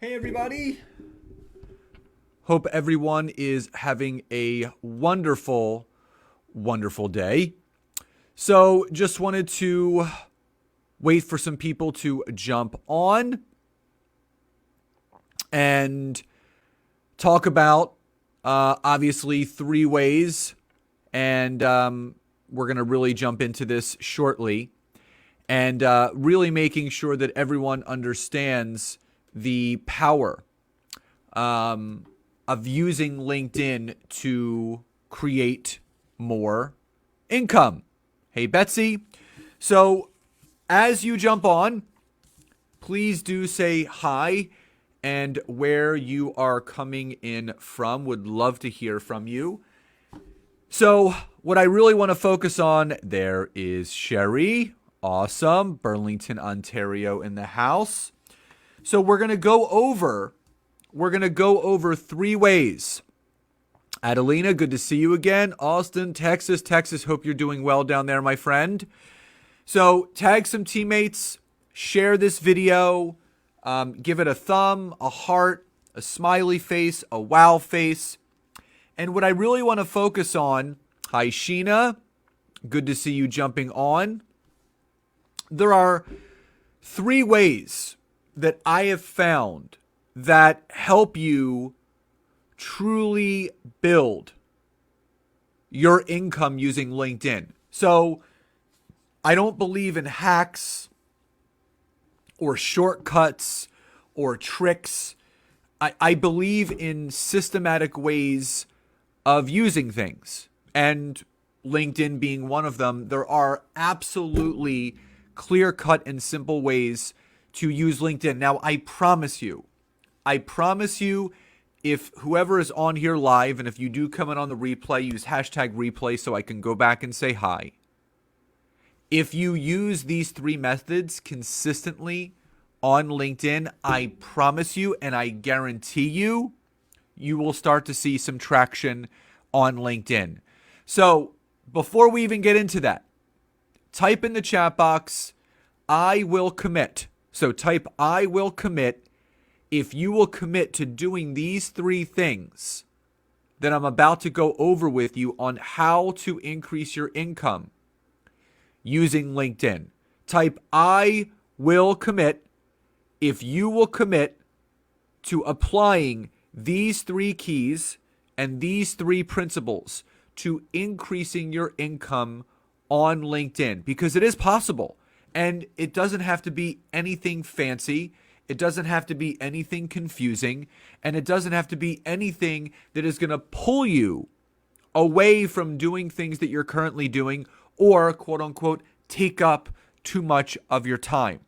Hey everybody. Hope everyone is having a wonderful, wonderful day. So, just wanted to wait for some people to jump on and talk about obviously three ways. And we're going to really jump into this shortly and really making sure that everyone understands the power of using LinkedIn to create more income. Hey, Betsy. So, as you jump on, please do say hi and where you are coming in from. Would love to hear from you. So, what I really want to focus on there is Sherry. Awesome. Burlington, Ontario in the house. So, we're going to go over three ways. Adelina, good to see you again. Austin, Texas, hope you're doing well down there, my friend. So tag some teammates, share this video, give it a thumb, a heart, a smiley face, a wow face. And what I really want to focus on, hi Sheena, good to see you jumping on. There are three ways that I have found that help you truly build your income using LinkedIn. So I don't believe in hacks or shortcuts or tricks. I believe in systematic ways of using things, and LinkedIn being one of them. There are absolutely clear-cut and simple ways to use LinkedIn. Now, I promise you, if whoever is on here live, and if you do come in on the replay, use hashtag replay so I can go back and say hi. If you use these three methods consistently on LinkedIn, I promise you and I guarantee you, you will start to see some traction on LinkedIn. So before we even get into that, type in the chat box, I will commit. So type I will commit if you will commit to doing these three things that I'm about to go over with you on how to increase your income using LinkedIn. Type I will commit if you will commit to applying these three keys and these three principles to increasing your income on LinkedIn, because it is possible and it doesn't have to be anything fancy. It doesn't have to be anything confusing, and it doesn't have to be anything that is going to pull you away from doing things that you're currently doing or, quote unquote, take up too much of your time.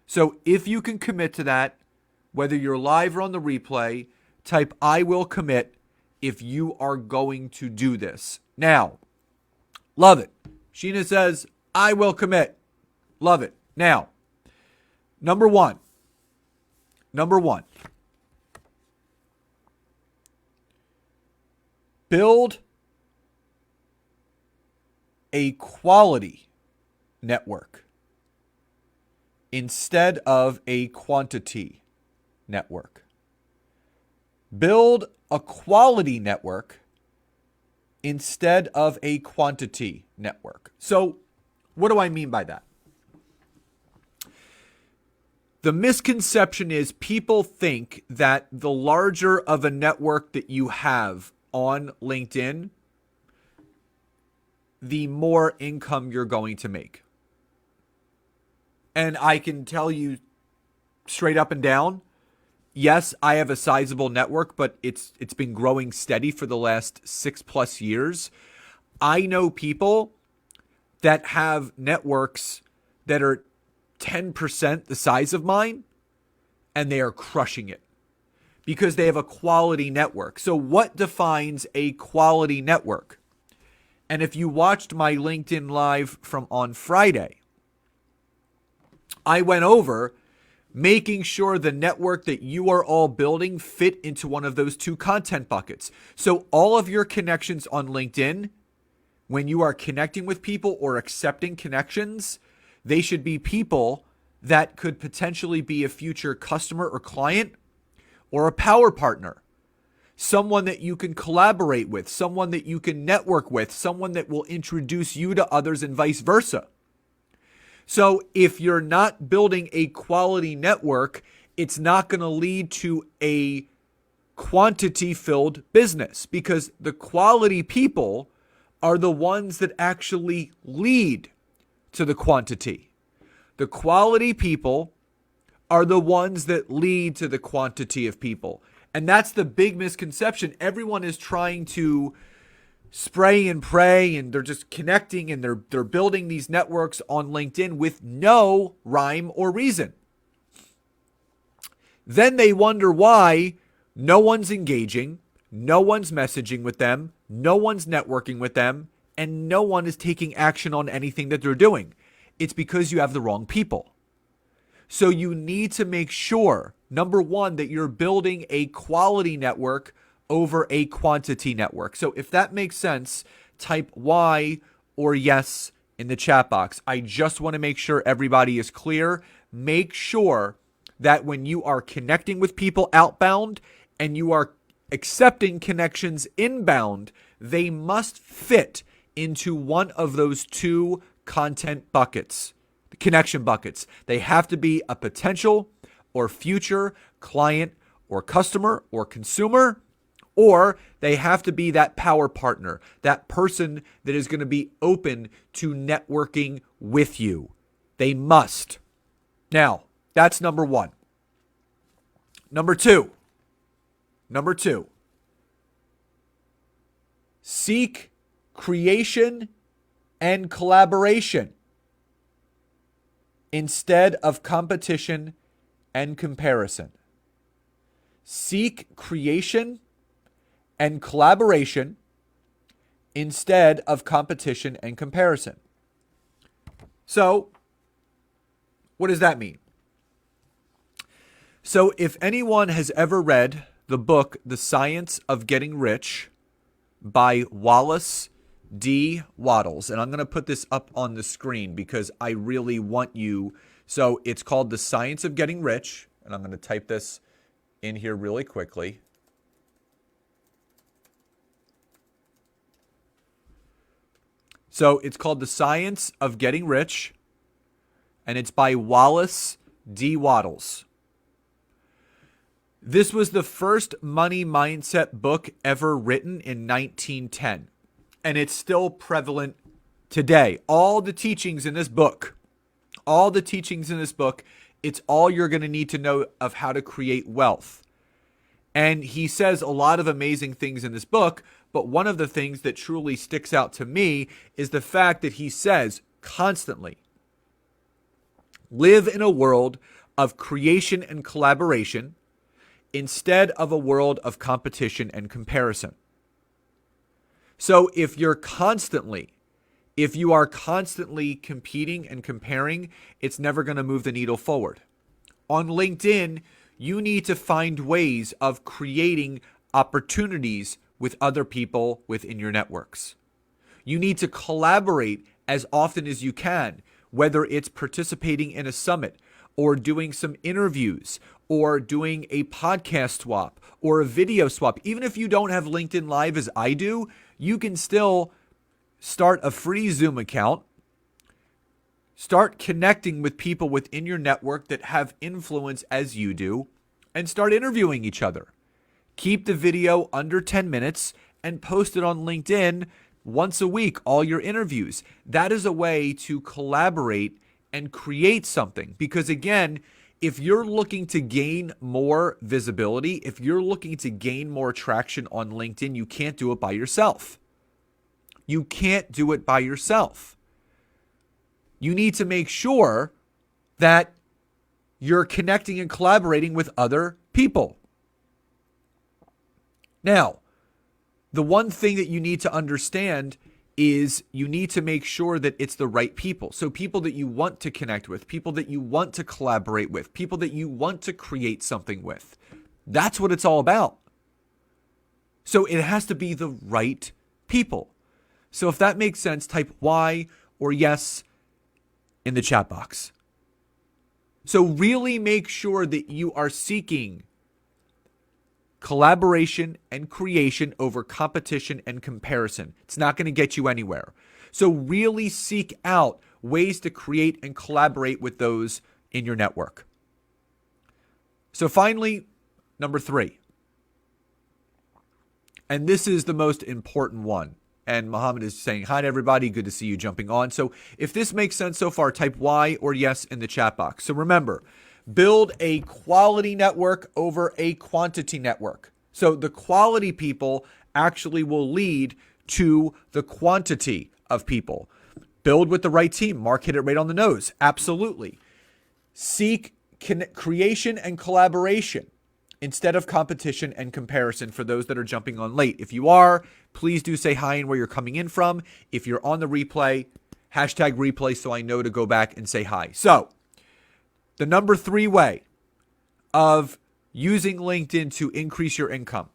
So if you can commit to that, whether you're live or on the replay, type I will commit if you are going to do this. Now, love it. Sheena says, I will commit. Love it. Now, number one, build a quality network instead of a quantity network. Build a quality network instead of a quantity network. So, what do I mean by that? The misconception is people think that the larger of a network that you have on LinkedIn, the more income you're going to make. And I can tell you straight up and down, yes, I have a sizable network, but it's been growing steady for the last 6+ years. I know people that have networks that are 10% the size of mine, and they are crushing it because they have a quality network. So what defines a quality network? And if you watched my LinkedIn Live from on Friday, I went over making sure the network that you are all building fit into one of those two content buckets. So all of your connections on LinkedIn, when you are connecting with people or accepting connections, they should be people that could potentially be a future customer or client or a power partner, someone that you can collaborate with, someone that you can network with, someone that will introduce you to others and vice versa. So if you're not building a quality network, it's not going to lead to a quantity-filled business, because the quality people are the ones that actually lead to the quantity. The quality people are the ones that lead to the quantity of people. And that's the big misconception. Everyone is trying to spray and pray, and they're just connecting, and they're building these networks on LinkedIn with no rhyme or reason. Then they wonder why no one's engaging, no one's messaging with them, no one's networking with them, and no one is taking action on anything that they're doing. It's because you have the wrong people. So you need to make sure, number one, that you're building a quality network over a quantity network. So if that makes sense, type Y or yes in the chat box. I just want to make sure everybody is clear. Make sure that when you are connecting with people outbound and you are accepting connections inbound, they must fit into one of those two content buckets, the connection buckets. They have to be a potential or future client or customer or consumer, or they have to be that power partner, that person that is going to be open to networking with you. They must. Now, that's number one. Number two, seek creation and collaboration instead of competition and comparison. Seek creation and collaboration instead of competition and comparison. So, what does that mean? So, if anyone has ever read the book, The Science of Getting Rich by Wallace D. Wattles, and I'm going to put this up on the screen because I really want you. So, it's called The Science of Getting Rich, and I'm going to type this in here really quickly. So it's called The Science of Getting Rich, and it's by Wallace D. Wattles. This was the first money mindset book ever written in 1910, and it's still prevalent today. All the teachings in this book, it's all you're going to need to know of how to create wealth. And he says a lot of amazing things in this book, but one of the things that truly sticks out to me is the fact that he says constantly, live in a world of creation and collaboration instead of a world of competition and comparison. So if you are constantly competing and comparing, it's never going to move the needle forward. On LinkedIn, you need to find ways of creating opportunities with other people within your networks. You need to collaborate as often as you can, whether it's participating in a summit or doing some interviews or doing a podcast swap or a video swap. Even if you don't have LinkedIn Live as I do, you can still start a free Zoom account. Start connecting with people within your network that have influence as you do, and start interviewing each other. Keep the video under 10 minutes and post it on LinkedIn once a week, all your interviews. That is a way to collaborate and create something. Because again, if you're looking to gain more visibility, if you're looking to gain more traction on LinkedIn, you can't do it by yourself. You can't do it by yourself. You need to make sure that you're connecting and collaborating with other people. Now, the one thing that you need to understand is you need to make sure that it's the right people. So people that you want to connect with, people that you want to collaborate with, people that you want to create something with. That's what it's all about. So it has to be the right people. So if that makes sense, type Y or yes in the chat box. So really make sure that you are seeking collaboration and creation over competition and comparison. It's not going to get you anywhere. So really seek out ways to create and collaborate with those in your network. So finally, number 3. And this is the most important one. And Muhammad is saying, hi to everybody. Good to see you jumping on. So if this makes sense so far, type Y or yes in the chat box. So remember, build a quality network over a quantity network. So the quality people actually will lead to the quantity of people. Build with the right team. Mark hit it right on the nose. Absolutely. Seek creation and collaboration instead of competition and comparison for those that are jumping on late. If you are, please do say hi and where you're coming in from. If you're on the replay, hashtag replay so I know to go back and say hi. So the number 3 way of using LinkedIn to increase your income,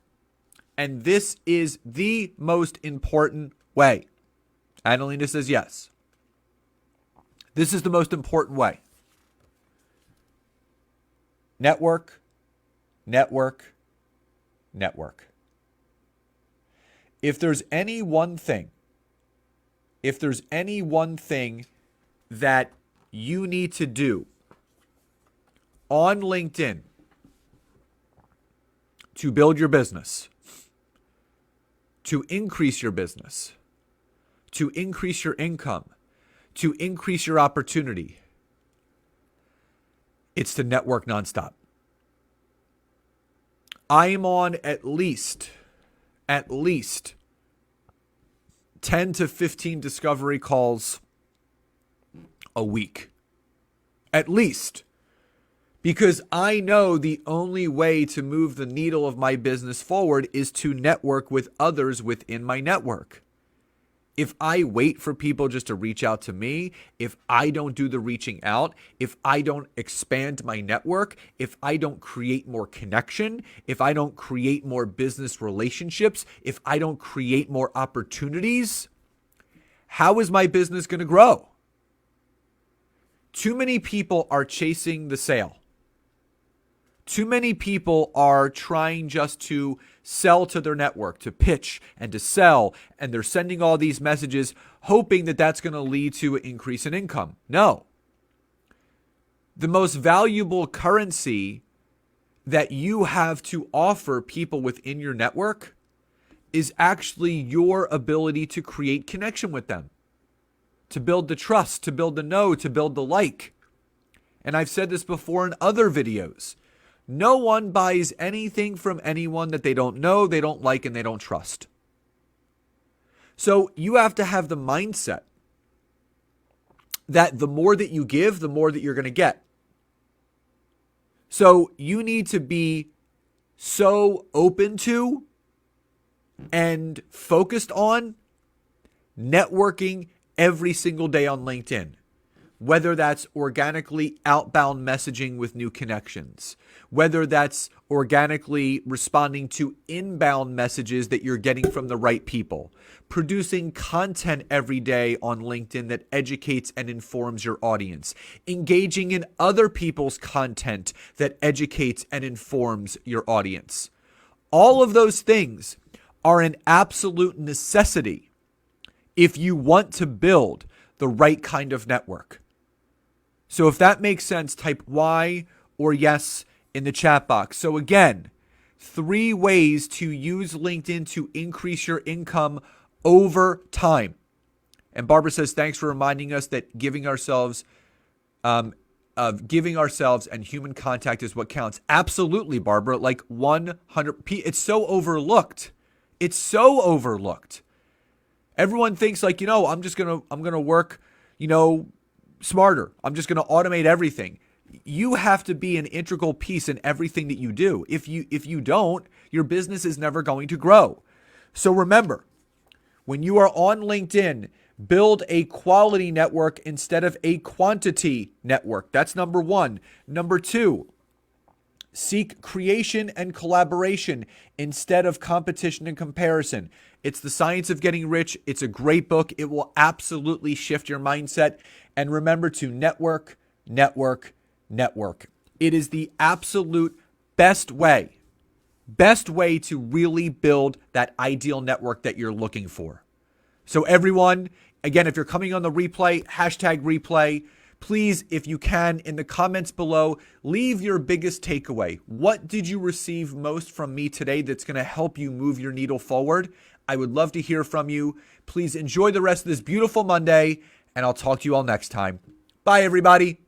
and this is the most important way. Annalena says yes. This is the most important way. Network, network, network. If there's any one thing that you need to do on LinkedIn to build your business, to increase your business, to increase your income, to increase your opportunity, it's to network nonstop. I am on at least 10 to 15 discovery calls a week. At least. Because I know the only way to move the needle of my business forward is to network with others within my network. If I wait for people just to reach out to me, if I don't do the reaching out, if I don't expand my network, if I don't create more connection, if I don't create more business relationships, if I don't create more opportunities, how is my business going to grow? Too many people are chasing the sale. Too many people are trying just to sell to their network, to pitch and to sell, and they're sending all these messages hoping that that's going to lead to an increase in income. No. The most valuable currency that you have to offer people within your network is actually your ability to create connection with them, to build the trust, to build the know, to build the like. And I've said this before in other videos. No one buys anything from anyone that they don't know, they don't like, and they don't trust. So you have to have the mindset that the more that you give, the more that you're going to get. So you need to be so open to and focused on networking every single day on LinkedIn. Whether that's organically outbound messaging with new connections, whether that's organically responding to inbound messages that you're getting from the right people, producing content every day on LinkedIn that educates and informs your audience, engaging in other people's content that educates and informs your audience. All of those things are an absolute necessity if you want to build the right kind of network. So if that makes sense, type Y or yes in the chat box. So again, 3 ways to use LinkedIn to increase your income over time. And Barbara says, thanks for reminding us that giving ourselves and human contact is what counts. Absolutely, Barbara. Like 100. It's so overlooked. It's so overlooked. Everyone thinks like, I'm going to work, smarter. I'm just going to automate everything. You have to be an integral piece in everything that you do. If you don't, your business is never going to grow. So remember, when you are on LinkedIn, build a quality network instead of a quantity network. That's number 1. Number 2, seek creation and collaboration instead of competition and comparison. It's The Science of Getting Rich. It's a great book. It will absolutely shift your mindset. And remember to network, network, network. It is the absolute best way best way to really build that ideal network that you're looking for. So everyone, again, if you're coming on the replay, hashtag replay, please, if you can, in the comments below, leave your biggest takeaway. What did you receive most from me today that's going to help you move your needle forward? I would love to hear from you. Please enjoy the rest of this beautiful Monday, and I'll talk to you all next time. Bye, everybody.